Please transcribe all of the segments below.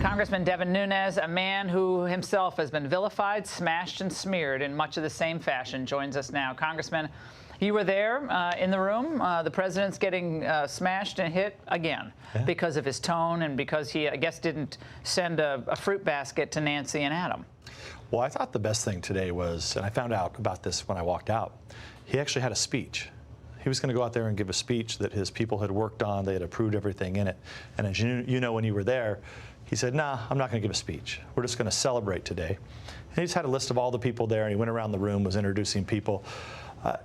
Congressman Devin Nunes, a man who himself has been vilified, smashed, and smeared in much of the same fashion, joins us now. Congressman, you were there in the room. The president's getting smashed and hit again because of his tone and because he, I guess, didn't send a fruit basket to Nancy and Adam. Well, I thought the best thing today was, and I found out about this when I walked out, he actually had a speech. He was going to go out there and give a speech that his people had worked on. They had approved everything in it. And as you know, when you were there, he said, nah, I'm not going to give a speech. We're just going to celebrate today. And he just had a list of all the people there, and he went around the room, was introducing people.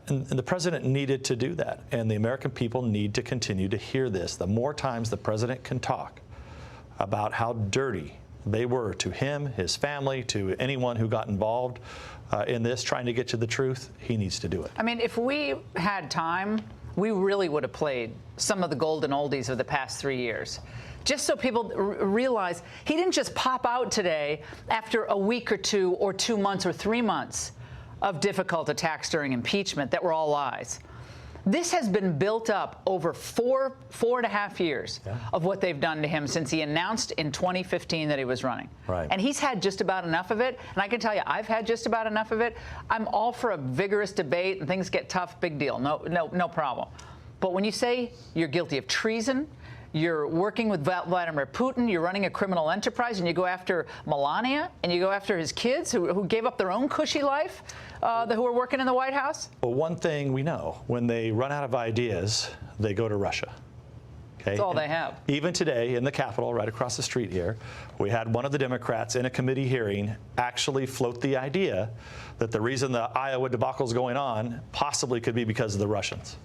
And the president needed to do that. And the American people need to continue to hear this. The more times the president can talk about how dirty they were to him, his family, to anyone who got involved in this, trying to get to the truth, he needs to do it. I mean, if we had time, we really would have played some of the golden oldies of the past 3 years. Just so people realize he didn't just pop out today after a week or 2 months or 3 months of difficult attacks during impeachment that were all lies. This has been built up over four and a half years of what they've done to him since he announced in 2015 that he was running. Right. And he's had just about enough of it. And I can tell you, I've had just about enough of it. I'm all for a vigorous debate and things get tough, big deal, no problem. But when you say you're guilty of treason, you're working with Vladimir Putin, you're running a criminal enterprise, and you go after Melania, and you go after his kids who gave up their own cushy life, who are working in the White House? Well, one thing we know, when they run out of ideas, they go to Russia. Okay? That's all they have. Even today in the Capitol, right across the street here, we had one of the Democrats in a committee hearing actually float the idea that the reason the Iowa debacle is going on possibly could be because of the Russians.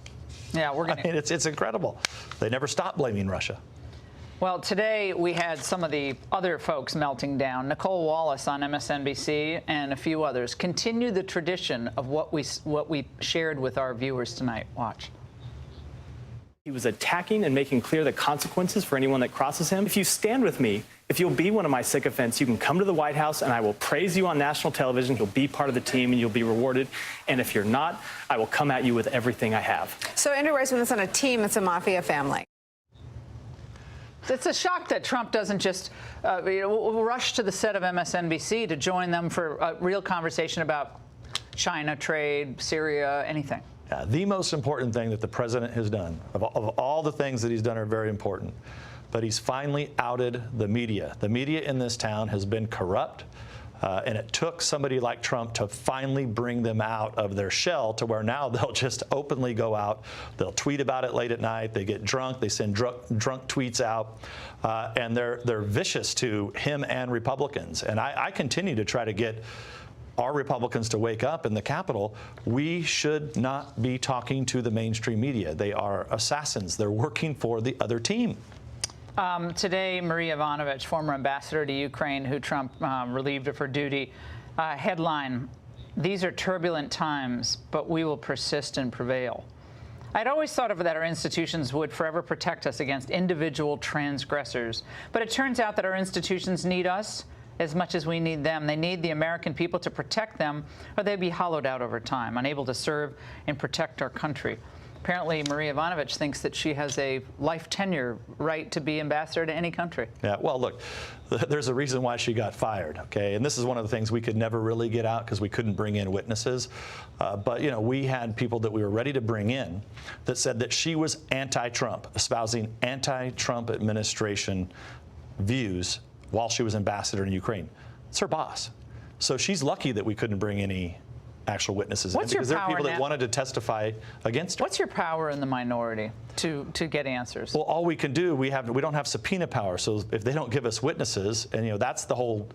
Yeah, we're going to. I mean, it's incredible. They never stop blaming Russia. Well, today we had some of the other folks melting down. Nicole Wallace on MSNBC and a few others continue the tradition of what we shared with our viewers tonight. Watch. He was attacking and making clear the consequences for anyone that crosses him. If you stand with me, if you'll be one of my sycophants, you can come to the White House and I will praise you on national television. You'll be part of the team and you'll be rewarded. And if you're not, I will come at you with everything I have. So Andrew writes, when it's on a team, it's a mafia family. It's a shock that Trump doesn't just rush to the set of MSNBC to join them for a real conversation about China, trade, Syria, anything. The most important thing that the president has done, of all the things that he's done are very important, but he's finally outed the media. The media in this town has been corrupt, and it took somebody like Trump to finally bring them out of their shell to where now they'll just openly go out. They'll tweet about it late at night. They get drunk. They send drunk tweets out, and they're vicious to him and Republicans. And I continue to try to get our Republicans to wake up in the Capitol. We should not be talking to the mainstream media. They are assassins. They're working for the other team. Today, Marie Yovanovitch, former ambassador to Ukraine, who Trump relieved of her duty, headline, "These are turbulent times, but we will persist and prevail." I'd always thought that our institutions would forever protect us against individual transgressors, but it turns out that our institutions need us as much as we need them. They need the American people to protect them, or they'd be hollowed out over time, unable to serve and protect our country. Apparently, Marie Yovanovitch thinks that she has a life tenure right to be ambassador to any country. Yeah, well, look, there's a reason why she got fired, okay? And this is one of the things we could never really get out because we couldn't bring in witnesses. But, you know, we had people that we were ready to bring in that said that she was anti-Trump, espousing anti-Trump administration views while she was ambassador in Ukraine. It's her boss. So she's lucky that we couldn't bring any actual witnesses in because there are people that wanted to testify against her. What's your power in the minority to get answers? Well, all we can do, we don't have subpoena power. So if they don't give us witnesses, and you know that's the whole.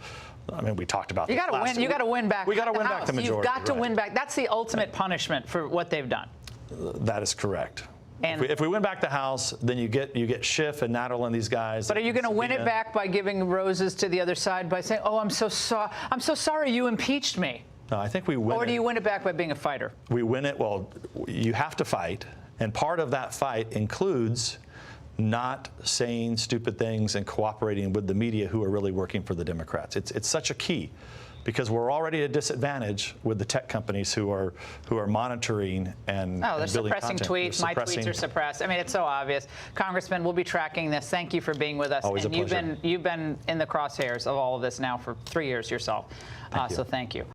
I mean, we talked about. You got to win. You got to win back. We got to win back the majority. You've got to win back. That's the ultimate punishment for what they've done. That is correct. And if we win back the House, then you get Schiff and Nadler and these guys. But are you going to win it back by giving roses to the other side by saying, "Oh, I'm so sorry you impeached me"? No, I think we win. Or do you win it back by being a fighter? We win it. Well, you have to fight, and part of that fight includes not saying stupid things and cooperating with the media who are really working for the Democrats. It's such a key, because we're already at a disadvantage with the tech companies who are monitoring and they're and building suppressing content. tweets. They're My tweets are suppressed. I mean, it's so obvious. Congressman, we'll be tracking this. Thank you for being with us. Always a pleasure. You've been in the crosshairs of all of this now for 3 years yourself. Thank you. So thank you.